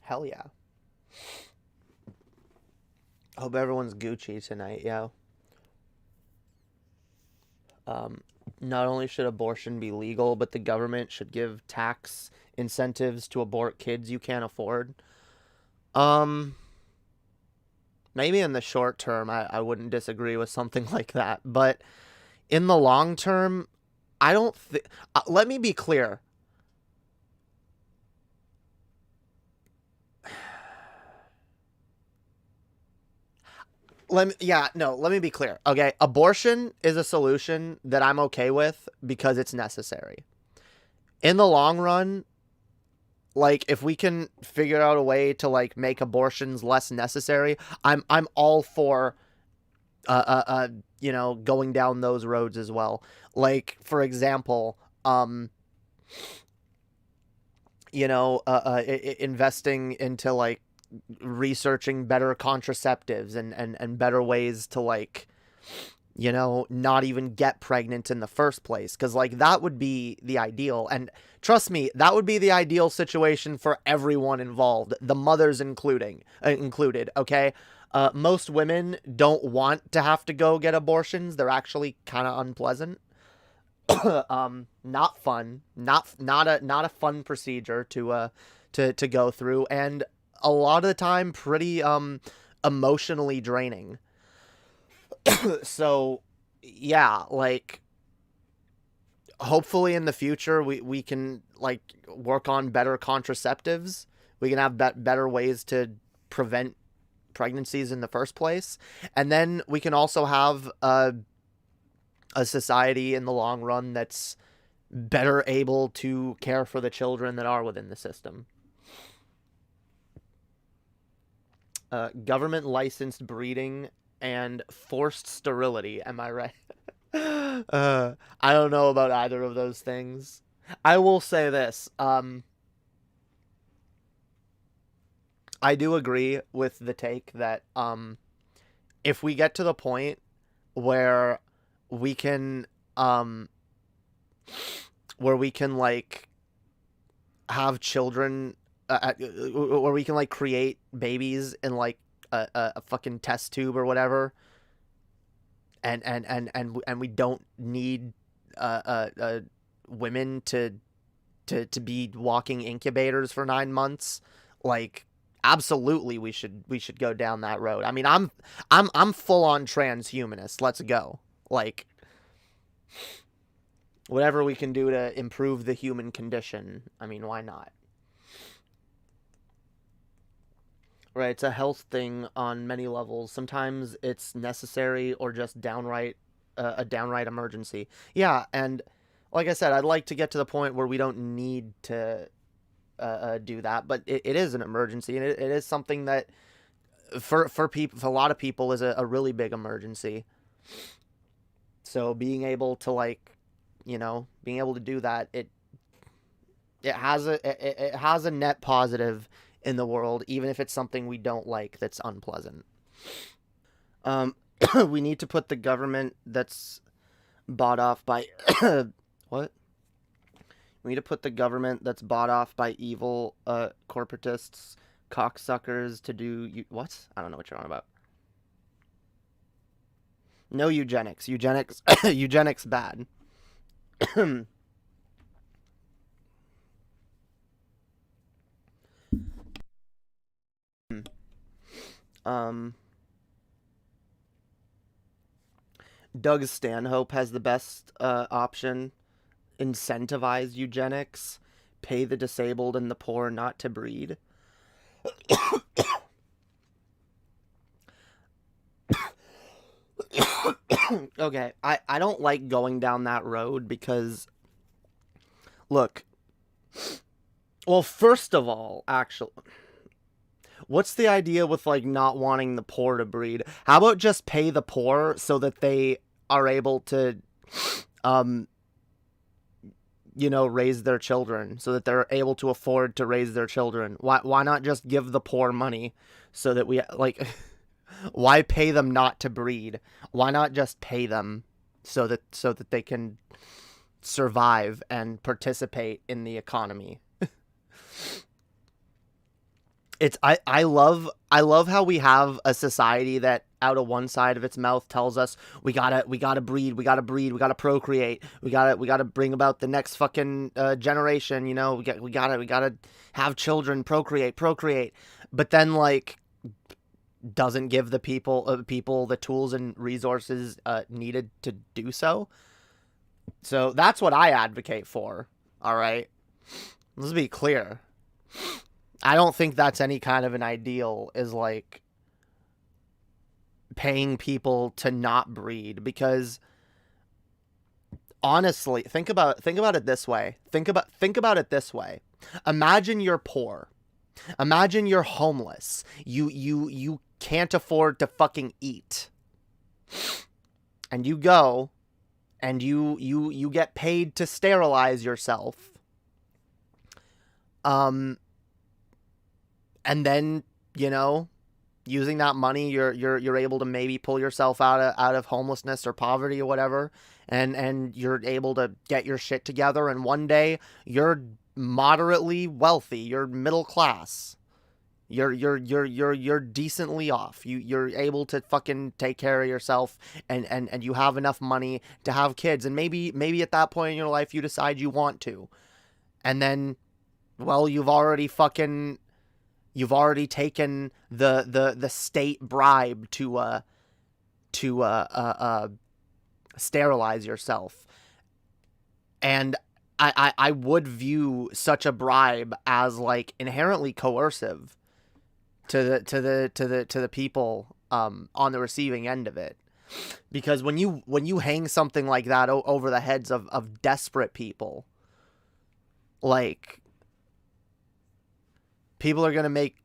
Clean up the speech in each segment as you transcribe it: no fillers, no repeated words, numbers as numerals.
Hell yeah. Hope everyone's Gucci tonight, yo. Um, Not only should abortion be legal, but the government should give tax incentives to abort kids you can't afford. Um, Maybe in the short term, I wouldn't disagree with something like that. But in the long term, I don't think. Let me be clear. Let me be clear. Okay, abortion is a solution that I'm okay with because it's necessary. In the long run, like if we can figure out a way to like make abortions less necessary, I'm all for uh uh, uh going down those roads as well. Like for example, investing into like researching better contraceptives and better ways to like not even get pregnant in the first place. Because, like, that would be the ideal. And trust me, that would be the ideal situation for everyone involved, the mothers included, okay? Most women don't want to have to go get abortions. They're actually kind of unpleasant. Not fun. Not a fun procedure to go through, and a lot of the time pretty emotionally draining. So yeah, like hopefully in the future we can like work on better contraceptives. We can have better ways to prevent pregnancies in the first place, and then we can also have a society in the long run that's better able to care for the children that are within the system. Government licensed breeding and forced sterility. Am I right? I don't know about either of those things. I will say this. I do agree with the take that if we get to the point where we can um, like have children, where we can like create babies in like a fucking test tube or whatever, and we don't need women to be walking incubators for 9 months. Like, absolutely, we should go down that road. I mean, I'm full on transhumanist. Let's go. Like, whatever we can do to improve the human condition. I mean, why not? Right, it's a health thing on many levels. Sometimes it's necessary or just downright a downright emergency. Yeah, and like I said, I'd like to get to the point where we don't need to do that, but it is an emergency, and it is something that for people, for a lot of people, is a really big emergency. So being able to like, being able to do that, it has a net positive in the world, even if it's something we don't like that's unpleasant. Um, we need to put the government that's bought off by what? We need to put the government that's bought off by evil corporatists, cocksuckers to do what? I don't know what you're on about. No eugenics. Eugenics eugenics bad. um Doug Stanhope has the best option. Incentivize eugenics, pay the disabled and the poor not to breed. Okay, I don't like going down that road because, look, well, first of all, actually, what's the idea with like not wanting the poor to breed? How about just pay the poor so that they are able to um raise their children, so that they're able to afford to raise their children? Why not just give the poor money so that we like why pay them not to breed? Why not just pay them so that they can survive and participate in the economy? I love how we have a society that out of one side of its mouth tells us we gotta breed, we gotta procreate, we gotta bring about the next fucking generation. We gotta have children, procreate. But then, like, doesn't give the people the tools and resources needed to do so. So that's what I advocate for. All right, let's be clear. I don't think that's any kind of an ideal, is like paying people to not breed, because honestly, think about it this way. Think about it this way. Imagine you're poor. Imagine you're homeless. You can't afford to fucking eat. And you go and you get paid to sterilize yourself. And then, using that money, you're able to maybe pull yourself out of homelessness or poverty or whatever, and you're able to get your shit together, and one day you're moderately wealthy, you're middle class, you're decently off, you're able to fucking take care of yourself, and you have enough money to have kids, and maybe at that point in your life you decide you want to, and then, well, you've already taken the state bribe to sterilize yourself. And I would view such a bribe as, like, inherently coercive to the people on the receiving end of it. Because when you hang something like that over the heads of desperate people, like, people are going to make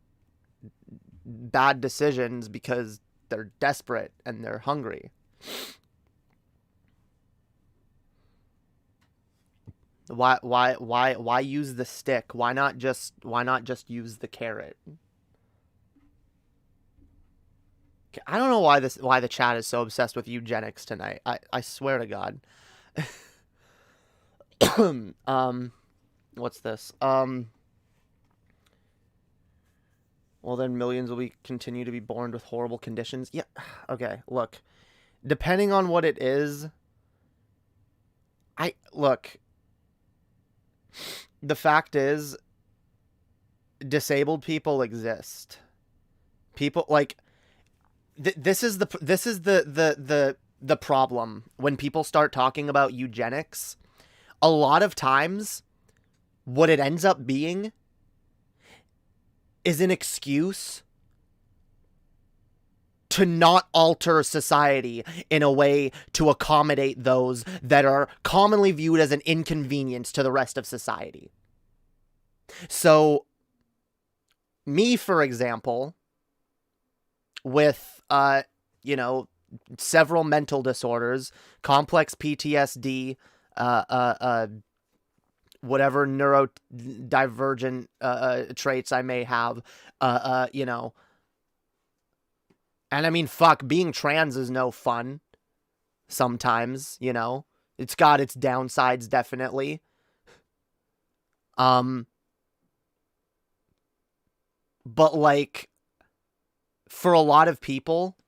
bad decisions because they're desperate and they're hungry. Why use the stick? Why not just use the carrot? I don't know why the chat is so obsessed with eugenics tonight. I swear to God. What's this? Well, then millions will continue to be born with horrible conditions. Yeah, okay, look. Depending on what it is, the fact is, disabled people exist. People, like, this is the problem when people start talking about eugenics. A lot of times, what it ends up being is an excuse to not alter society in a way to accommodate those that are commonly viewed as an inconvenience to the rest of society. So, me, for example, with, several mental disorders, complex PTSD, whatever neurodivergent traits I may have, and I mean, fuck, being trans is no fun sometimes, it's got its downsides, definitely. But, like, for a lot of people,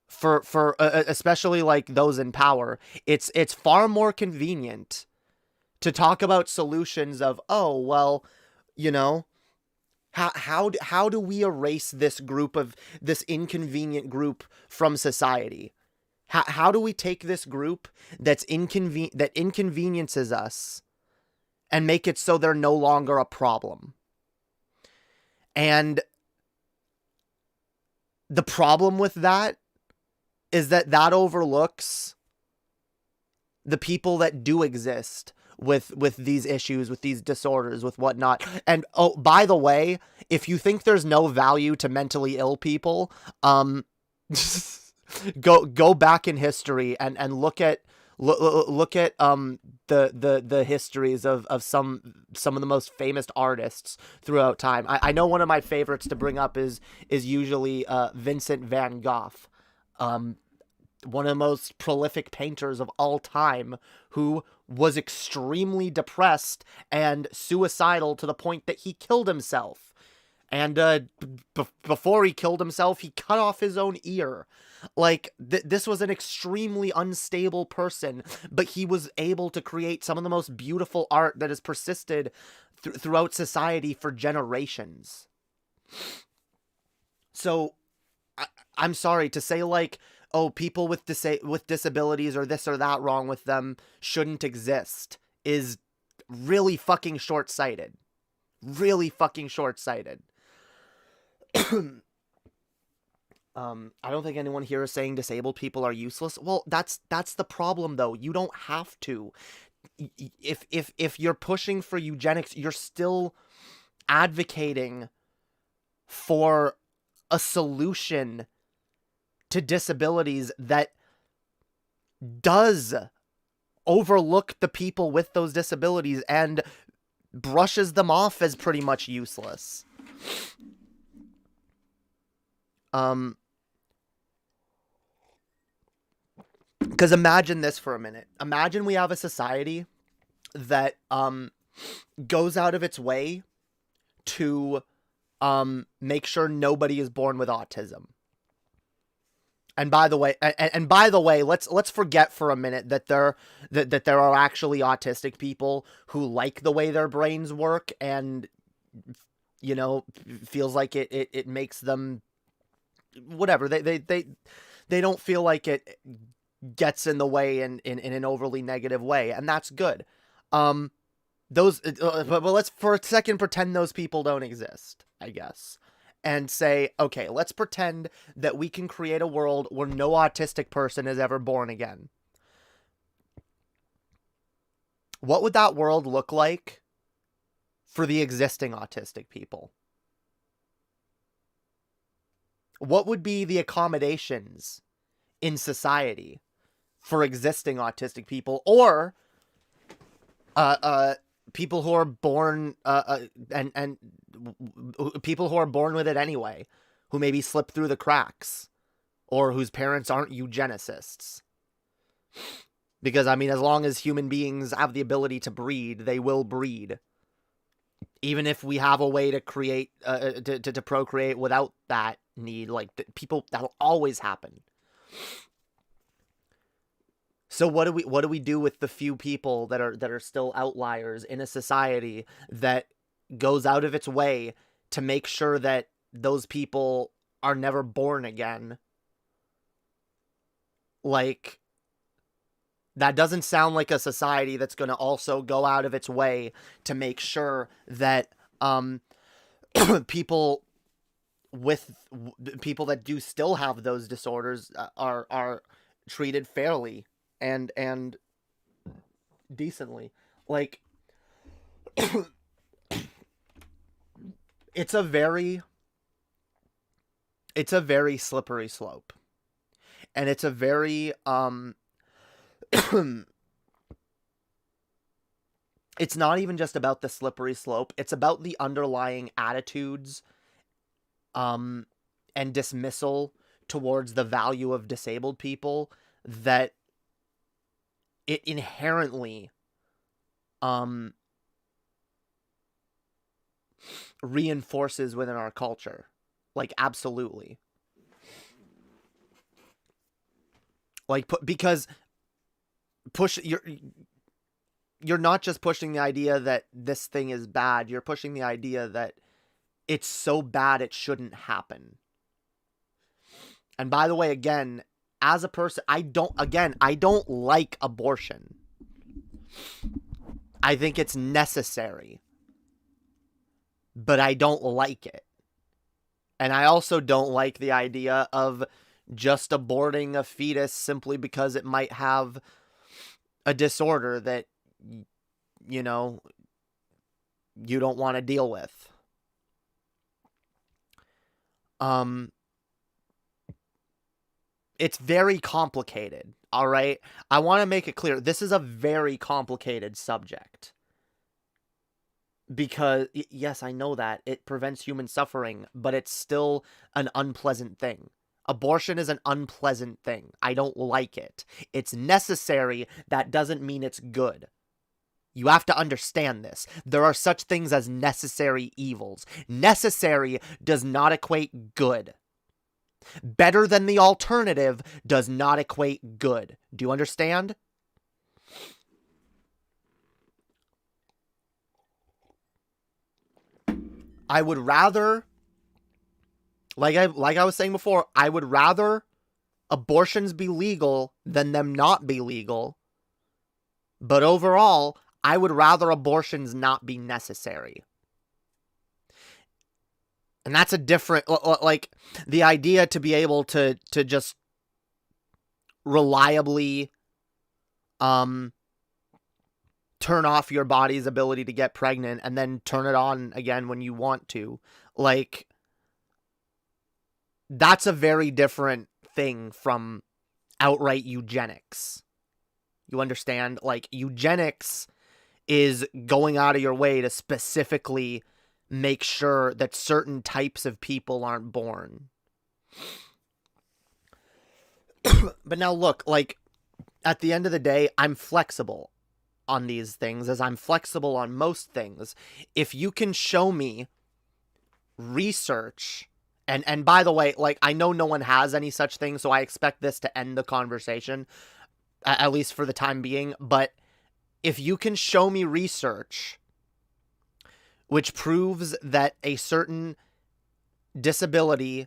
for especially, like, those in power, it's far more convenient to talk about solutions of, oh, well, how do we erase this inconvenient group from society? How do we take this group that inconveniences us and make it so they're no longer a problem? And the problem with that is that overlooks the people that do exist with these issues, with these disorders, with whatnot. And, oh, by the way, if you think there's no value to mentally ill people, go back in history and look at the histories of some of the most famous artists throughout time. I know one of my favorites to bring up is usually Vincent van Gogh. One of the most prolific painters of all time, who was extremely depressed and suicidal to the point that he killed himself. And before he killed himself, he cut off his own ear. Like, this was an extremely unstable person, but he was able to create some of the most beautiful art that has persisted throughout society for generations. So, I'm sorry to say, like, oh, people with disabilities or this or that wrong with them shouldn't exist is really fucking short-sighted. Really fucking short-sighted. I don't think anyone here is saying disabled people are useless. Well, that's the problem, though. You don't have to. If you're pushing for eugenics, you're still advocating for a solution to disabilities that does overlook the people with those disabilities and brushes them off as pretty much useless. Because imagine this for a minute. Imagine we have a society that goes out of its way to make sure nobody is born with autism. And by the way, let's forget for a minute that there are actually autistic people who like the way their brains work and, you know, feels like it makes them whatever. They don't feel like it gets in the way in an overly negative way, and that's good. But let's for a second pretend those people don't exist, I guess. And say, okay, let's pretend that we can create a world where no autistic person is ever born again. What would that world look like for the existing autistic people? What would be the accommodations in society for existing autistic people, or people who are born and people who are born with it anyway, who maybe slip through the cracks, or whose parents aren't eugenicists? Because, I mean, as long as human beings have the ability to breed, they will breed. Even if we have a way to create, to procreate without that need, like, people, that'll always happen. So what do we do with the few people that are still outliers in a society that goes out of its way to make sure that those people are never born again? Like, that doesn't sound like a society that's going to also go out of its way to make sure that people that do still have those disorders are treated fairly and decently. Like, it's a very slippery slope, and it's a very it's not even just about the slippery slope, it's about the underlying attitudes and dismissal towards the value of disabled people that it inherently reinforces within our culture. Like, absolutely. Like, because you're not just pushing the idea that this thing is bad, you're pushing the idea that it's so bad it shouldn't happen. And by the way, again, as a person, I don't like abortion. I think it's necessary, but I don't like it. And I also don't like the idea of just aborting a fetus simply because it might have a disorder that, you know, you don't want to deal with. It's very complicated, all right? I want to make it clear, this is a very complicated subject. Because, yes, I know that. It prevents human suffering, but it's still an unpleasant thing. Abortion is an unpleasant thing. I don't like it. It's necessary. That doesn't mean it's good. You have to understand this. There are such things as necessary evils. Necessary does not equate good. Better than the alternative does not equate good. Do you understand? I would rather, like I was saying before, I would rather abortions be legal than them not be legal. But overall, I would rather abortions not be necessary. And that's a different, like, the idea to be able to just reliably turn off your body's ability to get pregnant and then turn it on again when you want to. Like, that's a very different thing from outright eugenics. You understand? Like, eugenics is going out of your way to specifically make sure that certain types of people aren't born. But now look, like, at the end of the day, I'm flexible on these things, as I'm flexible on most things. If you can show me research, and by the way, like, I know no one has any such thing, so I expect this to end the conversation, at least for the time being, but if you can show me research which proves that a certain disability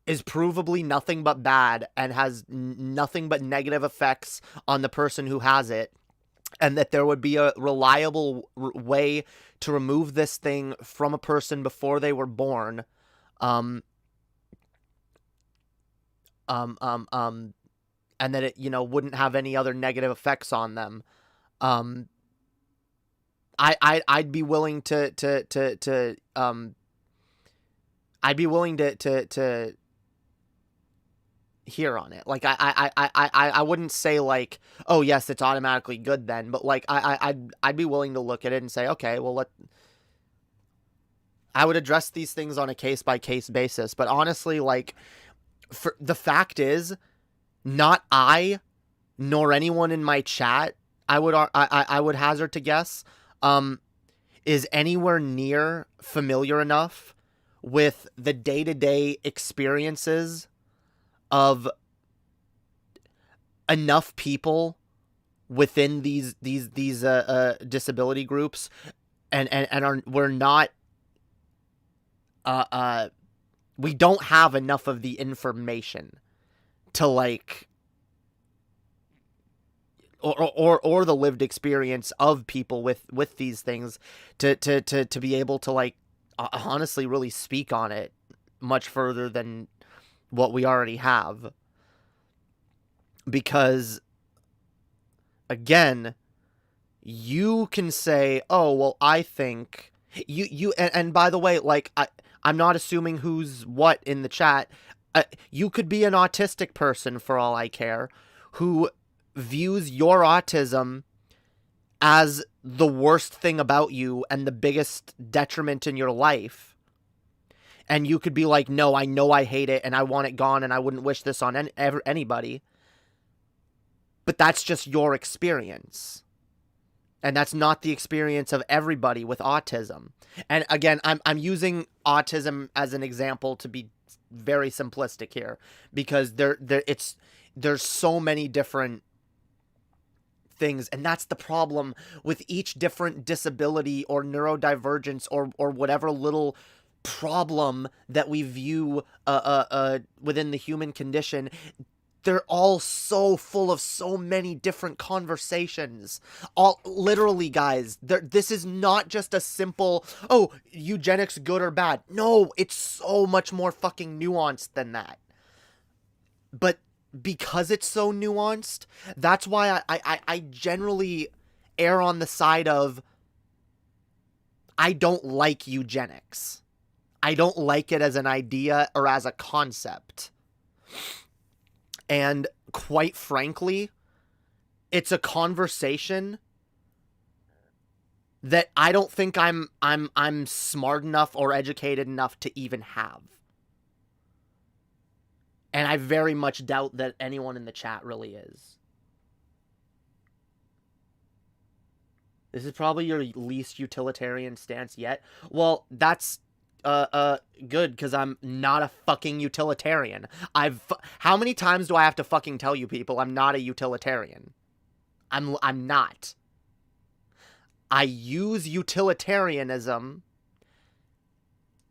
is provably nothing but bad and has nothing but negative effects on the person who has it, and that there would be a reliable way to remove this thing from a person before they were born, and that it, wouldn't have any other negative effects on them, I'd be willing to hear on it. Like, I wouldn't say, like, oh yes, it's automatically good then, but, like, I'd be willing to look at it and say, okay, well, I would address these things on a case by case basis. But honestly, like, for the fact is, not I nor anyone in my chat, I would hazard to guess, is anywhere near familiar enough with the day-to-day experiences of enough people within these disability groups, and we're not, we don't have enough of the information to, like, or the lived experience of people with these things to be able to, like, honestly really speak on it much further than what we already have. Because, again, you can say, oh, well, I think and by the way, like, I'm not assuming who's what in the chat. You could be an autistic person, for all I care, who views your autism as the worst thing about you and the biggest detriment in your life. And you could be like, no, I know I hate it and I want it gone and I wouldn't wish this on anybody. But that's just your experience. And that's not the experience of everybody with autism. And again, I'm using autism as an example to be very simplistic here, because there's so many different things, and that's the problem with each different disability or neurodivergence or whatever little problem that we view within the human condition. They're all so full of so many different conversations. All literally, guys, this is not just a simple, oh, eugenics good or bad. No, it's so much more fucking nuanced than that. But because it's so nuanced, that's why I generally err on the side of, I don't like eugenics. I don't like it as an idea or as a concept. And quite frankly, it's a conversation that I don't think I'm smart enough or educated enough to even have. And I very much doubt that anyone in the chat really is. This is probably your least utilitarian stance yet. Well, that's good, because I'm not a fucking utilitarian. How many times do I have to fucking tell you people I'm not a utilitarian? I'm not. I use utilitarianism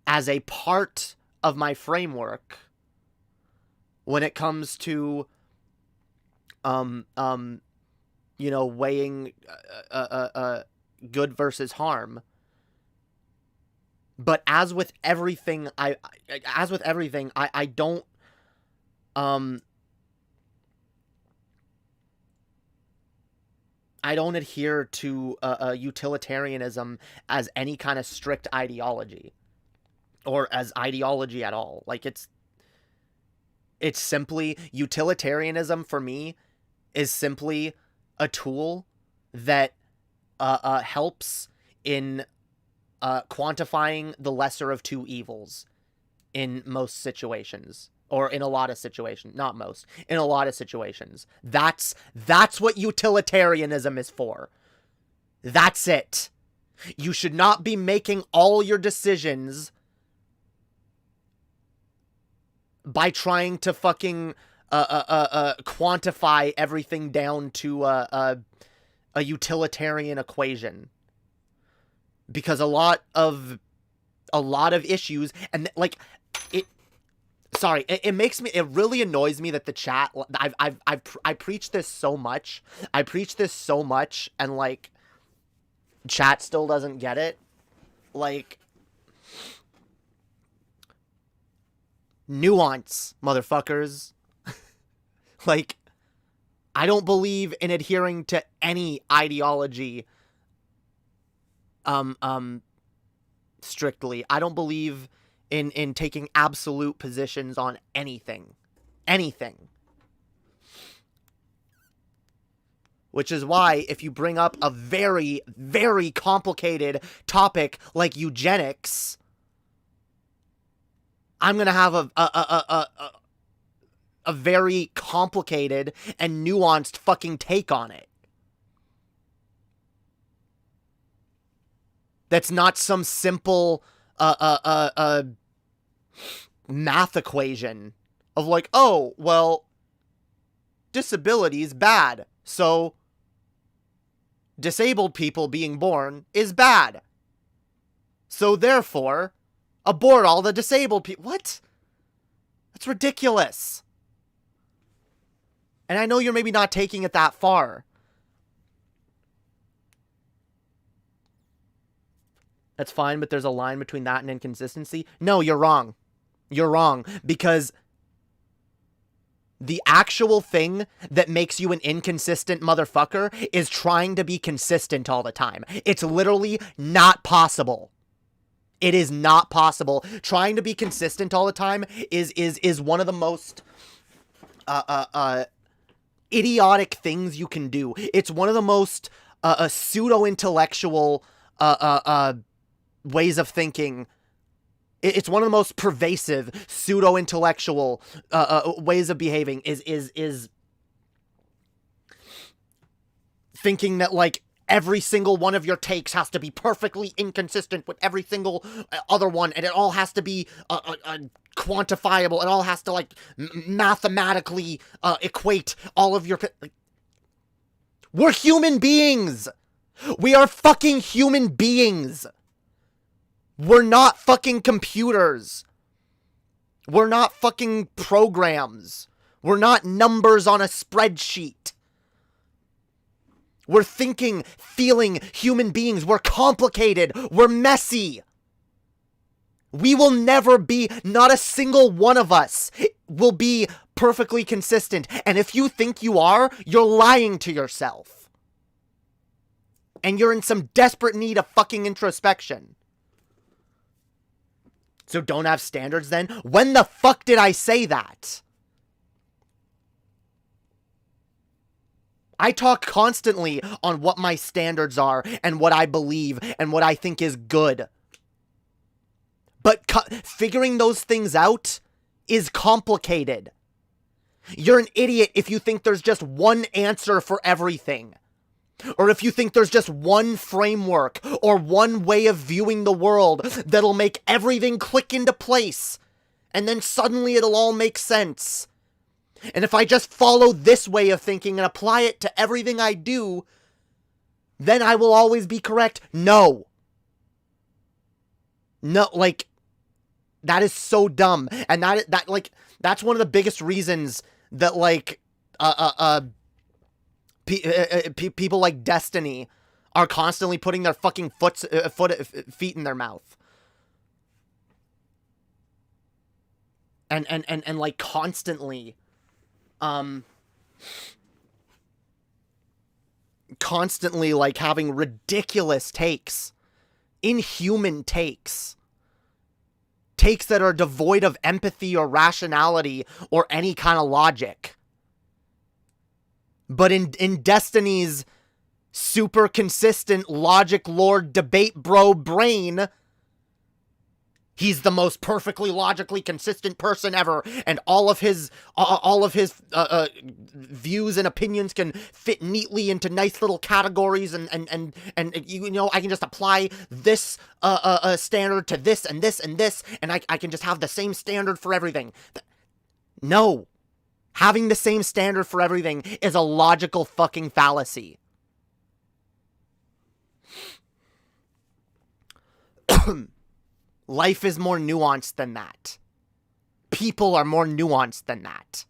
as a part of my framework when it comes to weighing good versus harm. But as with everything, I don't I don't adhere to utilitarianism as any kind of strict ideology, or as ideology at all. Like, it's simply, utilitarianism for me is simply a tool that helps in quantifying the lesser of two evils in most situations. Or in a lot of situations. Not most. In a lot of situations. That's what utilitarianism is for. That's it. You should not be making all your decisions by trying to fucking quantify everything down to a utilitarian equation. Because a lot of issues, and like it. Sorry, it makes me, it really annoys me that the chat, I preach this so much. I preach this so much, and like, chat still doesn't get it. Like, nuance, motherfuckers. Like, I don't believe in adhering to any ideology strictly. I don't believe in taking absolute positions on anything. Anything. Which is why, if you bring up a very, very complicated topic like eugenics, I'm gonna have a very complicated and nuanced fucking take on it. That's not some simple math equation of like, oh, well, disability is bad, so disabled people being born is bad. So therefore, abort all the disabled people. What? That's ridiculous. And I know you're maybe not taking it that far. That's fine, but there's a line between that and inconsistency. No, you're wrong. You're wrong, because the actual thing that makes you an inconsistent motherfucker is trying to be consistent all the time. It's literally not possible. It is not possible. Trying to be consistent all the time is one of the most idiotic things you can do. It's one of the most pseudo-intellectual ways of thinking. It's one of the most pervasive pseudo-intellectual ways of behaving is thinking that, like, every single one of your takes has to be perfectly inconsistent with every single other one, and it all has to be quantifiable. It all has to, like, mathematically equate all of your... We're human beings! We are fucking human beings! We're not fucking computers. We're not fucking programs. We're not numbers on a spreadsheet. We're thinking, feeling human beings. We're complicated. We're messy. We will never be, not a single one of us will be perfectly consistent. And if you think you are, you're lying to yourself. And you're in some desperate need of fucking introspection. So don't have standards then? When the fuck did I say that? I talk constantly on what my standards are and what I believe and what I think is good. But figuring those things out is complicated. You're an idiot if you think there's just one answer for everything. or if you think there's just one framework or one way of viewing the world that'll make everything click into place, and then suddenly it'll all make sense. And if I just follow this way of thinking and apply it to everything I do, then I will always be correct. No. No, like, that is so dumb. And that's one of the biggest reasons that, like, people like Destiny are constantly putting their fucking feet in their mouth. And like constantly like having ridiculous takes, inhuman takes that are devoid of empathy or rationality or any kind of logic. But in Destiny's super consistent logic lord debate bro brain, he's the most perfectly logically consistent person ever, and all of his views and opinions can fit neatly into nice little categories, and you know, I can just apply this standard to this and this and this, and I can just have the same standard for everything. No. Having the same standard for everything is a logical fucking fallacy. Life is more nuanced than that. People are more nuanced than that.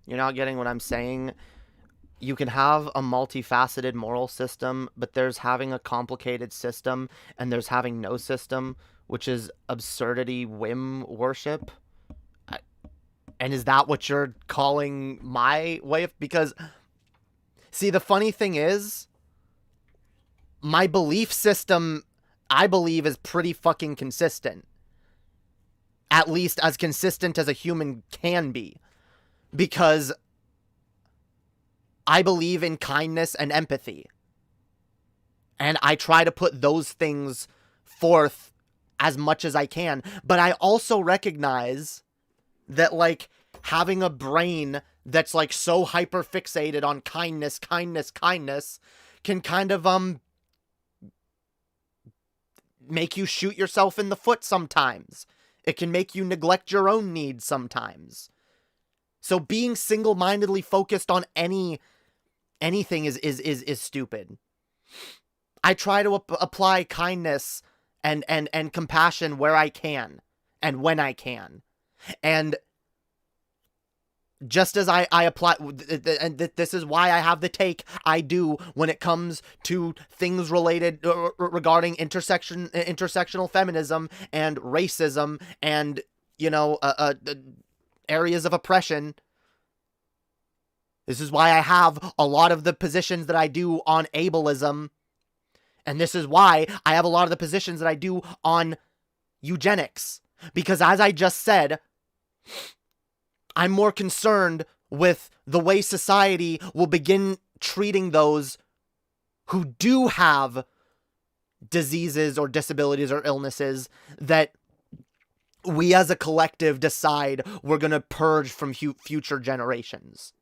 You're not getting what I'm saying? You can have a multifaceted moral system, but there's having a complicated system, and there's having no system, which is absurdity whim worship. And is that what you're calling my way of... Because... See, the funny thing is, my belief system, I believe, is pretty fucking consistent. At least as consistent as a human can be. Because I believe in kindness and empathy. And I try to put those things forth as much as I can. But I also recognize that, like, having a brain that's, like, so hyper fixated on kindness can kind of make you shoot yourself in the foot sometimes. It can make you neglect your own needs sometimes. So being single-mindedly focused on anything is stupid. I try to apply kindness and compassion where I can and when I can. And just as I apply, and this is why I have the take I do when it comes to things related regarding intersectional feminism and racism and, you know, areas of oppression. This is why I have a lot of the positions that I do on ableism. And this is why I have a lot of the positions that I do on eugenics. Because as I just said, I'm more concerned with the way society will begin treating those who do have diseases or disabilities or illnesses that we as a collective decide we're going to purge from future generations.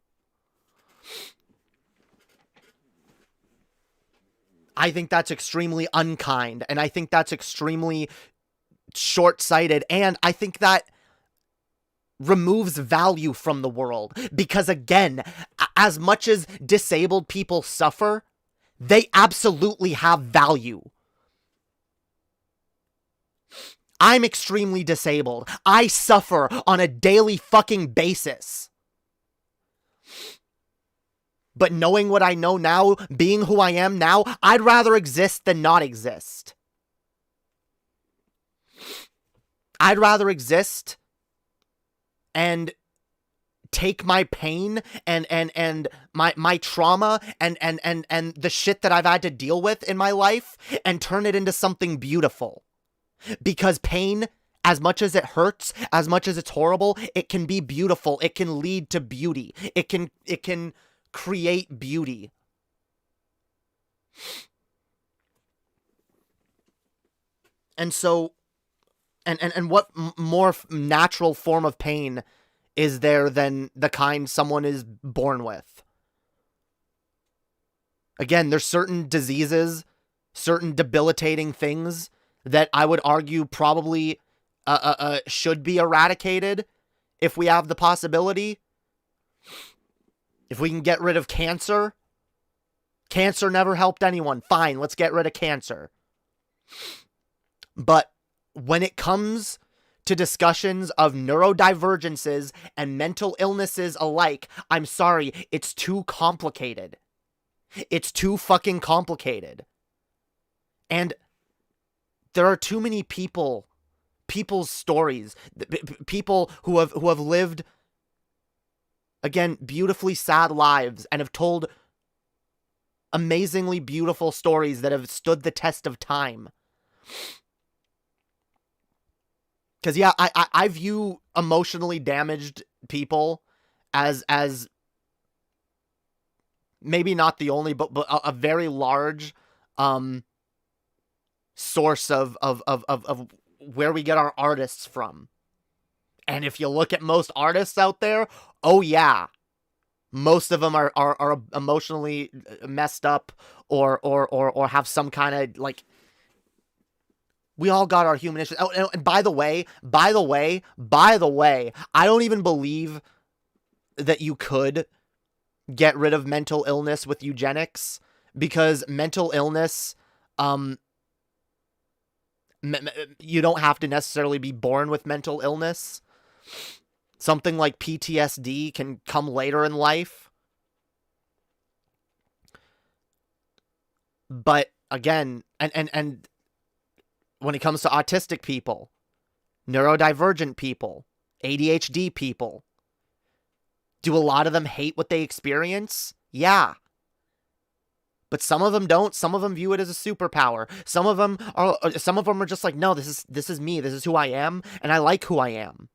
I think that's extremely unkind, and I think that's extremely short-sighted, and I think that removes value from the world. Because again, as much as disabled people suffer, they absolutely have value. I'm extremely disabled. I suffer on a daily fucking basis. But knowing what I know now, being who I am now, I'd rather exist than not exist. I'd rather exist and take my pain and my trauma and the shit that I've had to deal with in my life and turn it into something beautiful. Because pain, as much as it hurts, as much as it's horrible, it can be beautiful. It can lead to beauty. It can create beauty. And so And what more natural form of pain is there than the kind someone is born with? Again, there's certain diseases, certain debilitating things that I would argue probably should be eradicated if we have the possibility. If we can get rid of cancer. Cancer never helped anyone. Fine, let's get rid of cancer. But when it comes to discussions of neurodivergences and mental illnesses alike, I'm sorry, it's too complicated. It's too fucking complicated. And there are too many people's stories, people who have lived, again, beautifully sad lives and have told amazingly beautiful stories that have stood the test of time. Because, yeah, I view emotionally damaged people as maybe not the only, but a very large source of where we get our artists from. And if you look at most artists out there, oh yeah, most of them are emotionally messed up or have some kind of, like, we all got our human issues. Oh, and by the way, I don't even believe that you could get rid of mental illness with eugenics, because mental illness, you don't have to necessarily be born with mental illness. Something like PTSD can come later in life. But again, and when it comes to autistic people, neurodivergent people, ADHD people, do a lot of them hate what they experience? Yeah. But some of them don't. Some of them view it as a superpower. Some of them are just like, no, this is me. This is who I am, and I like who I am.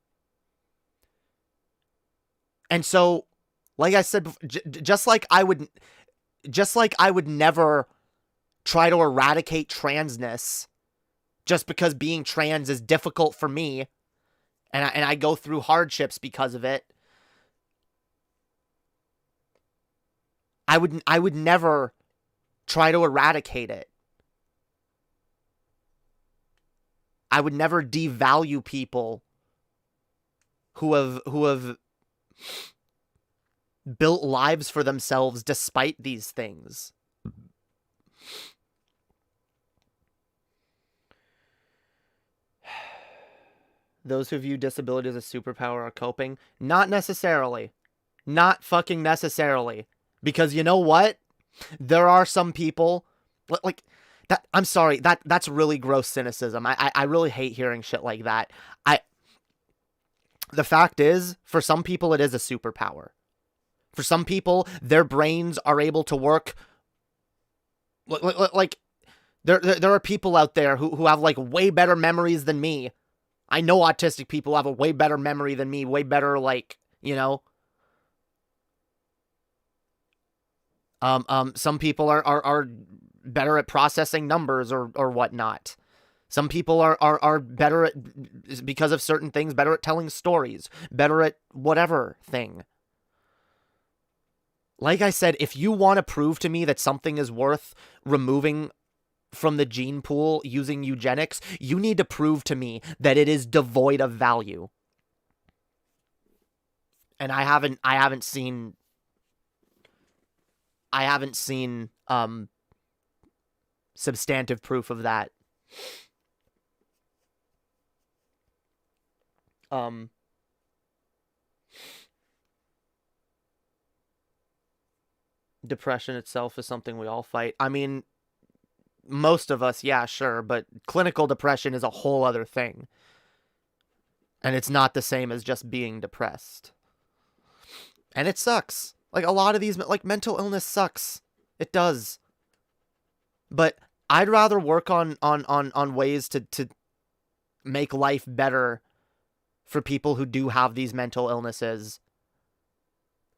And so, like I said, just like I would never try to eradicate transness just because being trans is difficult for me, and I go through hardships because of it. I would never try to eradicate it. I would never devalue people who have built lives for themselves despite these things. Those who view disability as a superpower are coping. Not necessarily. Not fucking necessarily. Because you know what? There are some people, like, that, I'm sorry, that's really gross cynicism. I really hate hearing shit like that. The fact is, for some people, it is a superpower. For some people, their brains are able to work, like, there are people out there who have, like, way better memories than me. I know autistic people have a way better memory than me, way better, like, you know. Some people are better at processing numbers or whatnot. Some people are better at, because of certain things, better at telling stories, better at whatever thing. Like I said, if you want to prove to me that something is worth removing from the gene pool using eugenics, you need to prove to me that it is devoid of value. And I haven't seen substantive proof of that. Depression itself is something we all fight. I mean, most of us, yeah, sure, but clinical depression is a whole other thing. And it's not the same as just being depressed. And it sucks. Like, a lot of these, like, mental illness sucks. It does. But I'd rather work on ways to make life better for people who do have these mental illnesses.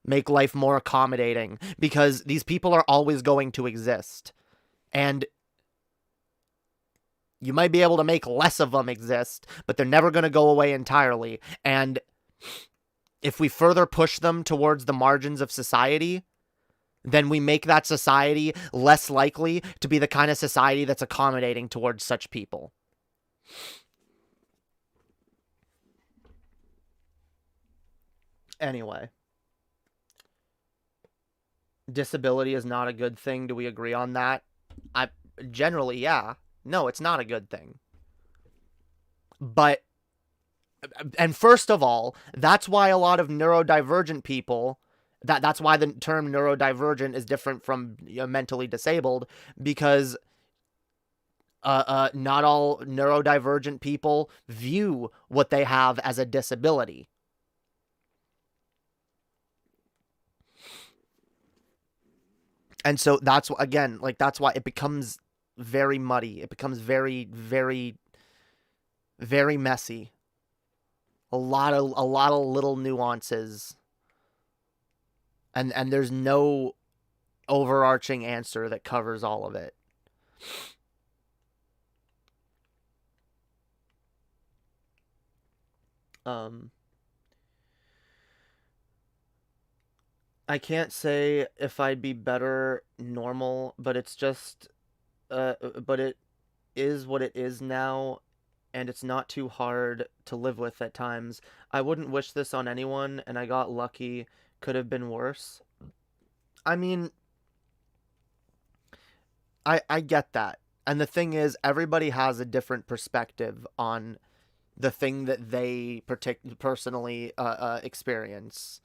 Make life more accommodating, because these people are always going to exist. And You might be able to make less of them exist, but they're never going to go away entirely. And if we further push them towards the margins of society, then we make that society less likely to be the kind of society that's accommodating towards such people. Anyway. Disability is not a good thing. Do we agree on that? Generally, yeah. No, it's not a good thing. But, and first of all, that's why a lot of neurodivergent people, that's why the term neurodivergent is different from mentally disabled, because not all neurodivergent people view what they have as a disability. And so that's, again, like, that's why it becomes very muddy. It becomes very, very, very messy. A lot of little nuances. And there's no overarching answer that covers all of it. I can't say if I'd be better normal, but it's just, but it is what it is now, and it's not too hard to live with at times. I wouldn't wish this on anyone, and I got lucky. Could have been worse. I mean, I get that. And the thing is, everybody has a different perspective on the thing that they personally experience.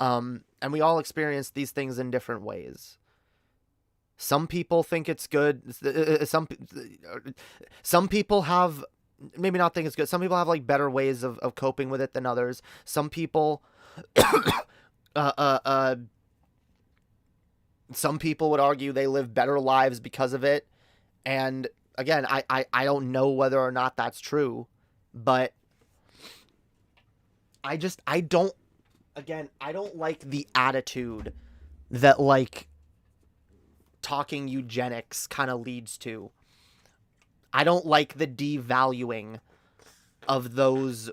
And we all experience these things in different ways. Some people think it's good. Some people have, maybe not think it's good. Some people have like better ways of coping with it than others. Some people, some people would argue they live better lives because of it. And again, I don't know whether or not that's true, but I don't like the attitude that, like, talking eugenics kind of leads to. I don't like the devaluing of those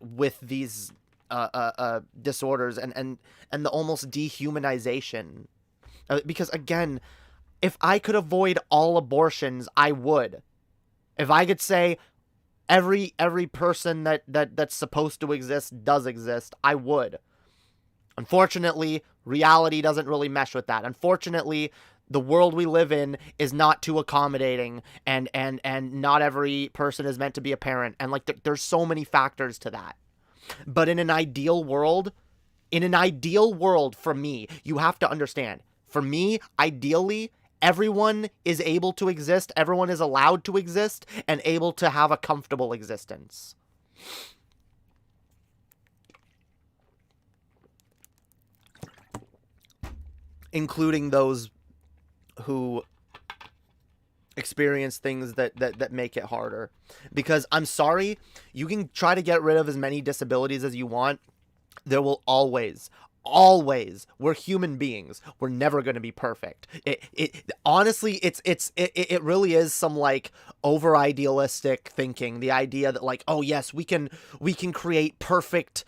with these disorders and the almost dehumanization. Because, again, if I could avoid all abortions, I would. If I could say every person that's supposed to exist does exist, I would. Unfortunately, reality doesn't really mesh with that. Unfortunately, the world we live in is not too accommodating, and not every person is meant to be a parent, and like there's so many factors to that. But in an ideal world, for me, you have to understand, for me, ideally, everyone is able to exist, everyone is allowed to exist, and able to have a comfortable existence. Including those who experience things that make it harder. Because I'm sorry, you can try to get rid of as many disabilities as you want. There will always, we're human beings. We're never going to be perfect. It honestly, it really is some like over idealistic thinking. The idea that like, oh yes, we can create perfect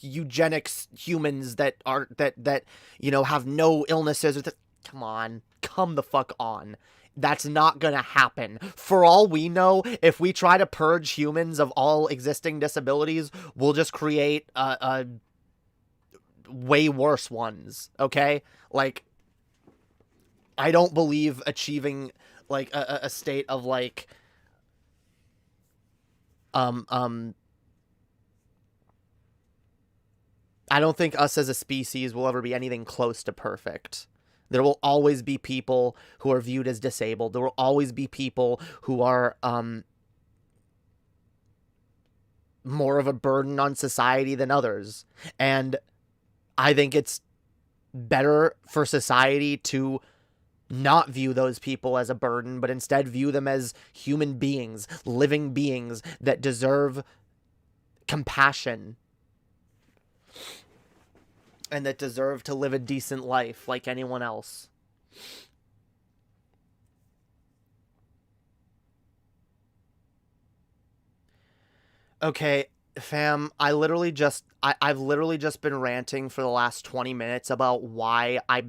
eugenics humans that have no illnesses. Come the fuck on. That's not gonna happen. For all we know, if we try to purge humans of all existing disabilities, we'll just create way worse ones. Okay, like, I don't believe achieving like a state of like I don't think us as a species will ever be anything close to perfect. There will always be people who are viewed as disabled. There will always be people who are more of a burden on society than others. And I think it's better for society to not view those people as a burden, but instead view them as human beings, living beings that deserve compassion and that deserve to live a decent life like anyone else. Okay, fam, I've literally just been ranting for the last 20 minutes about why I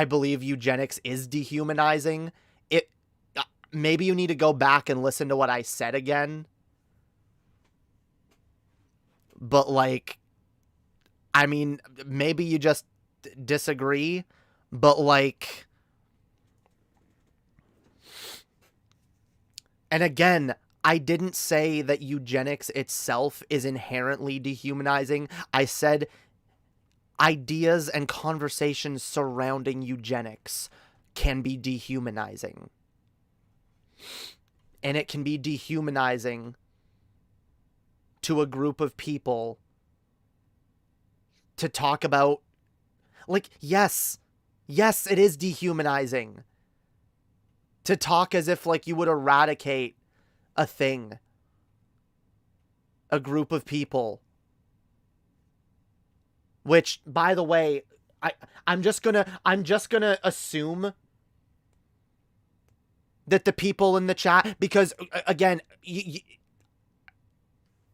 believe eugenics is dehumanizing. It maybe you need to go back and listen to what I said again. But like, I mean, maybe you just disagree, but like, and again, I didn't say that eugenics itself is inherently dehumanizing. I said ideas and conversations surrounding eugenics can be dehumanizing. And it can be dehumanizing to a group of people to talk about, like, yes, it is dehumanizing to talk as if like you would eradicate a thing, a group of people. Which, by the way, I'm just gonna assume that the people in the chat, because again,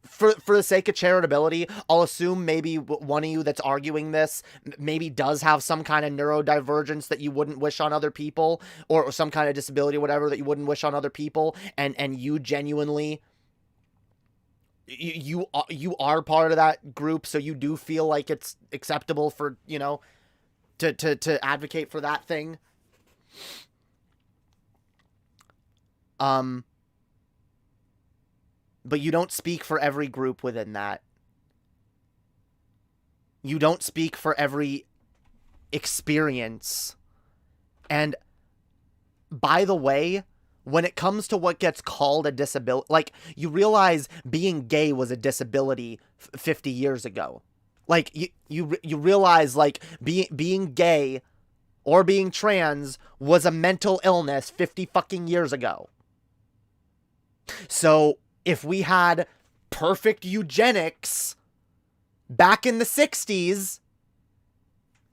for the sake of charitability, I'll assume maybe one of you that's arguing this maybe does have some kind of neurodivergence that you wouldn't wish on other people, or some kind of disability or whatever that you wouldn't wish on other people, and you genuinely you are part of that group, so you do feel like it's acceptable for, you know, to advocate for that thing. But you don't speak for every group within that. You don't speak for every experience. And by the way, when it comes to what gets called a disability, like, you realize being gay was a disability 50 years ago. Like, you realize, like, being gay or being trans was a mental illness 50 fucking years ago. So if we had perfect eugenics back in the 60s,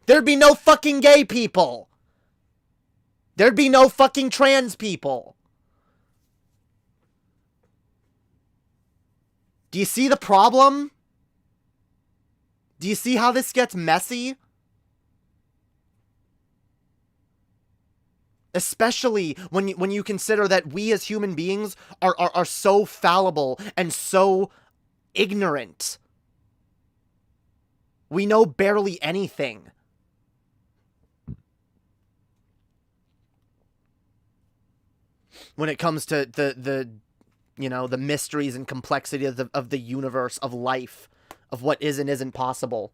there'd be no fucking gay people. There'd be no fucking trans people. Do you see the problem? Do you see how this gets messy? Especially when you consider that we as human beings are so fallible and so ignorant. We know barely anything. When it comes to the you know, the mysteries and complexity of the universe, of life, of what is and isn't possible.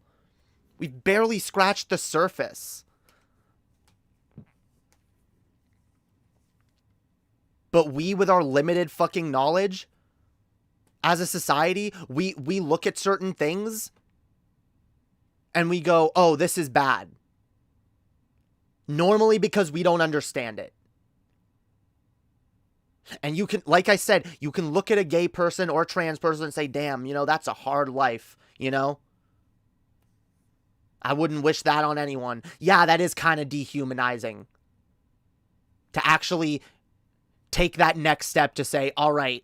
We've barely scratched the surface. But we, with our limited fucking knowledge, as a society, we look at certain things and we go, oh, this is bad. Normally because we don't understand it. And you can, like I said, you can look at a gay person or a trans person and say, damn, you know, that's a hard life, you know? I wouldn't wish that on anyone. Yeah, that is kind of dehumanizing. To actually take that next step to say, all right,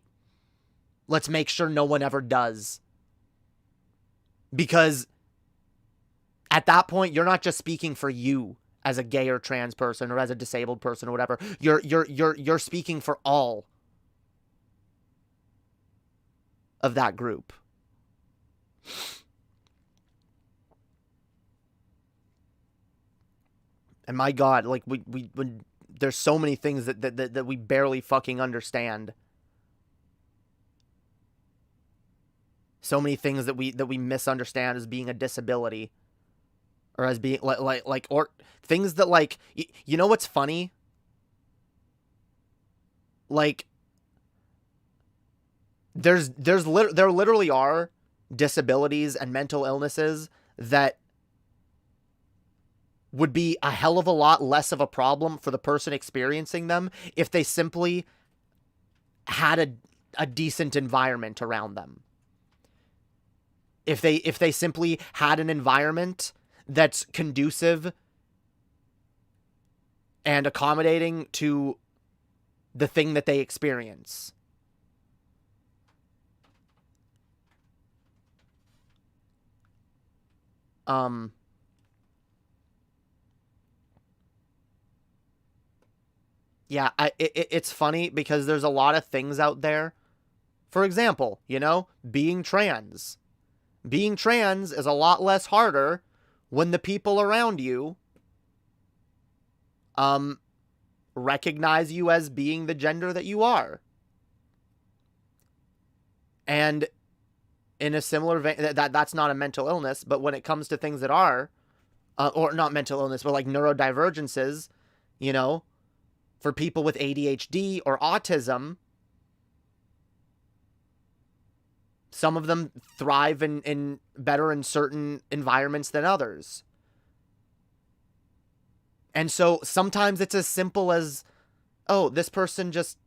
let's make sure no one ever does. Because at that point, you're not just speaking for you as a gay or trans person or as a disabled person or whatever. You're speaking for all of that group. And my God, like we there's so many things that we barely fucking understand. So many things that we misunderstand as being a disability, or as being like or things that, like, you know what's funny? Like, there literally are disabilities and mental illnesses that would be a hell of a lot less of a problem for the person experiencing them if they simply had a decent environment around them. If they simply had an environment that's conducive and accommodating to the thing that they experience. Um, yeah, it's funny because there's a lot of things out there. For example, being trans. Being trans is a lot less harder when the people around you um recognize you as being the gender that you are. And in a similar vein, that's not a mental illness, but when it comes to things that are, or not mental illness, but like neurodivergences, you know, for people with ADHD or autism, some of them thrive in better in certain environments than others. And so sometimes it's as simple as, oh, this person just,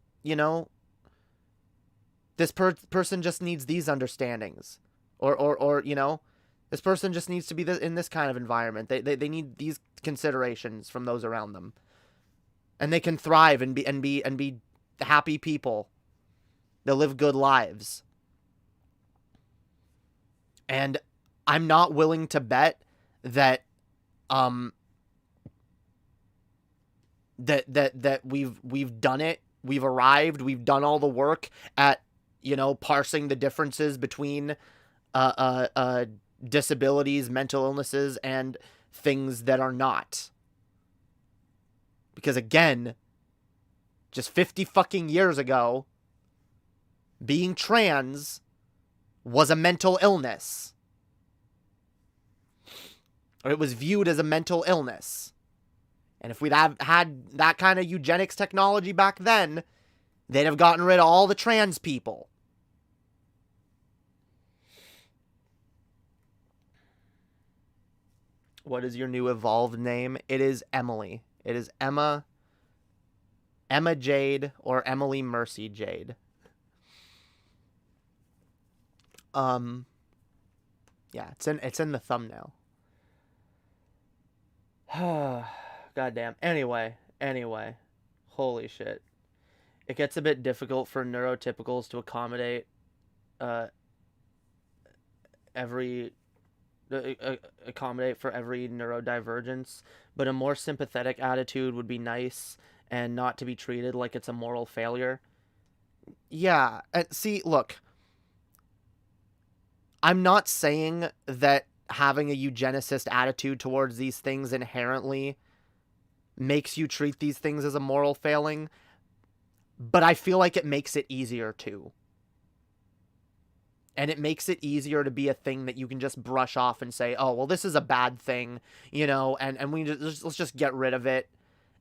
this person just needs these understandings. Or this person just needs to be in this kind of environment. They need these considerations from those around them. And they can thrive and be happy people. They'll live good lives. And I'm not willing to bet that that we've done it. We've arrived. We've done all the work at parsing the differences between disabilities, mental illnesses, and things that are not. Because again, just 50 fucking years ago, being trans was a mental illness. Or it was viewed as a mental illness. And if we'd have had that kind of eugenics technology back then, they'd have gotten rid of all the trans people. What is your new evolved name? It is Emily. It is Emma Jade or Emily Mercy Jade. Yeah, it's in the thumbnail. Goddamn. Anyway. Holy shit. It gets a bit difficult for neurotypicals to accommodate accommodate for every neurodivergence, but a more sympathetic attitude would be nice and not to be treated like it's a moral failure. Yeah, see, look, I'm not saying that having a eugenicist attitude towards these things inherently makes you treat these things as a moral failing, but I feel like it makes it easier to. And it makes it easier to be a thing that you can just brush off and say, oh, well, this is a bad thing, and let's just get rid of it,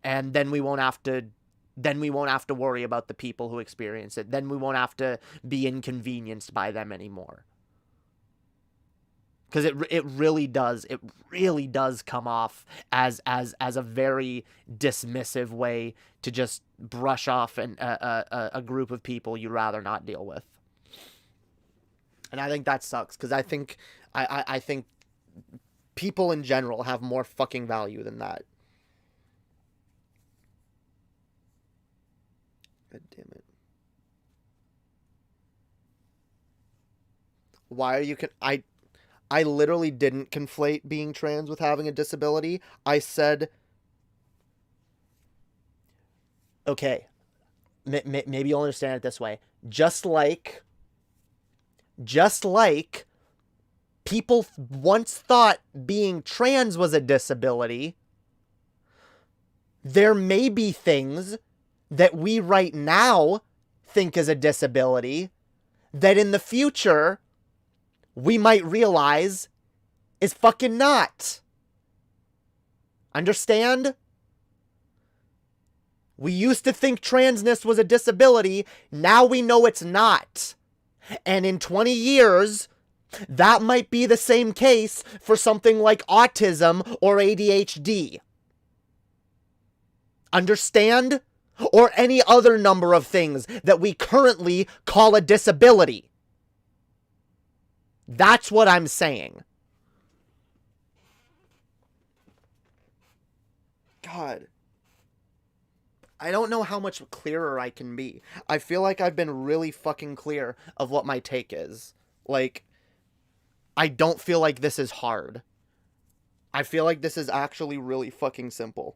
and then we won't have to worry about the people who experience it. Then we won't have to be inconvenienced by them anymore. Because it really does come off as a very dismissive way to just brush off a group of people you'd rather not deal with. And I think that sucks, because I think people in general have more fucking value than that. God damn it. Why are you I literally didn't conflate being trans with having a disability. I said, okay, maybe you'll understand it this way. Just like people once thought being trans was a disability, there may be things that we right now think is a disability that in the future we might realize is fucking not. Understand? We used to think transness was a disability. Now we know it's not. And in 20 years, that might be the same case for something like autism or ADHD. Understand? Or any other number of things that we currently call a disability. That's what I'm saying. God. I don't know how much clearer I can be. I feel like I've been really fucking clear of what my take is. Like, I don't feel like this is hard. I feel like this is actually really fucking simple.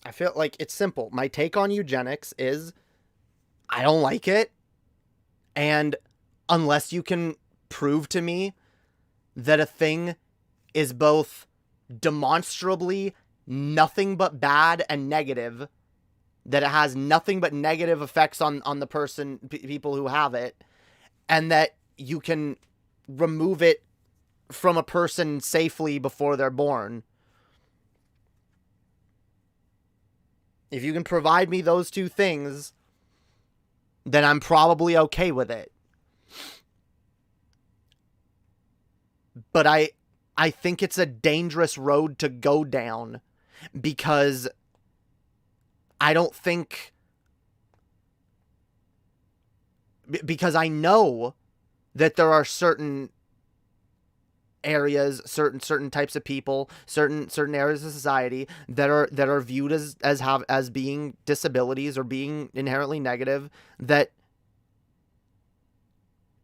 I feel like it's simple. My take on eugenics is I don't like it. And unless you can prove to me that a thing is both demonstrably nothing but bad and negative, that it has nothing but negative effects on the person, people who have it, and that you can remove it from a person safely before they're born. If you can provide me those two things, then I'm probably okay with it. But I think it's a dangerous road to go down, because I don't think, because I know that there are certain areas, certain types of people, certain areas of society that are viewed as being disabilities or being inherently negative, that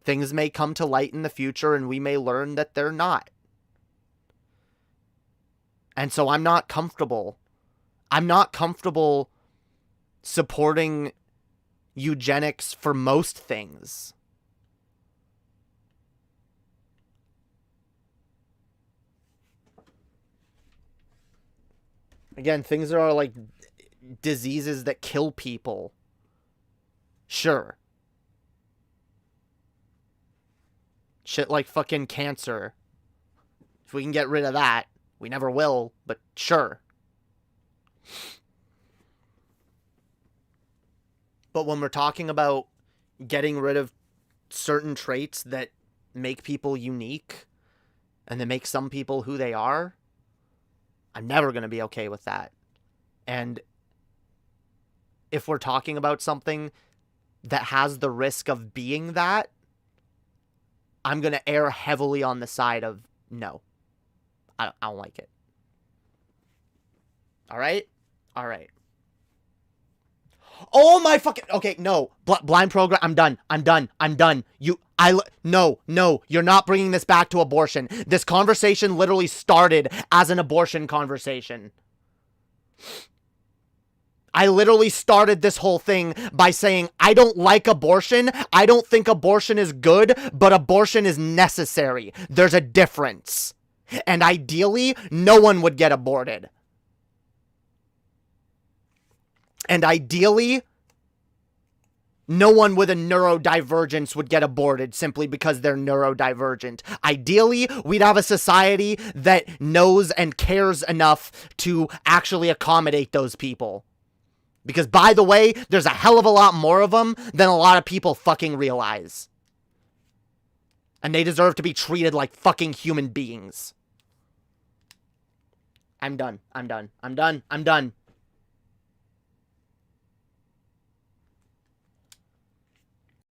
things may come to light in the future and we may learn that they're not. And so I'm not comfortable supporting eugenics for most things. Again, things that are like diseases that kill people. Sure. Shit like fucking cancer. If we can get rid of that, we never will, but sure. But when we're talking about getting rid of certain traits that make people unique and that make some people who they are, I'm never going to be okay with that. And if we're talking about something that has the risk of being that, I'm going to err heavily on the side of no. I don't like it. All right? All right. Oh my fucking... Okay, no. Blind program. I'm done. No. You're not bringing this back to abortion. This conversation literally started as an abortion conversation. I literally started this whole thing by saying, I don't like abortion. I don't think abortion is good, but abortion is necessary. There's a difference. And ideally, no one would get aborted. And ideally, no one with a neurodivergence would get aborted simply because they're neurodivergent. Ideally, we'd have a society that knows and cares enough to actually accommodate those people. Because, by the way, there's a hell of a lot more of them than a lot of people fucking realize. And they deserve to be treated like fucking human beings. I'm done.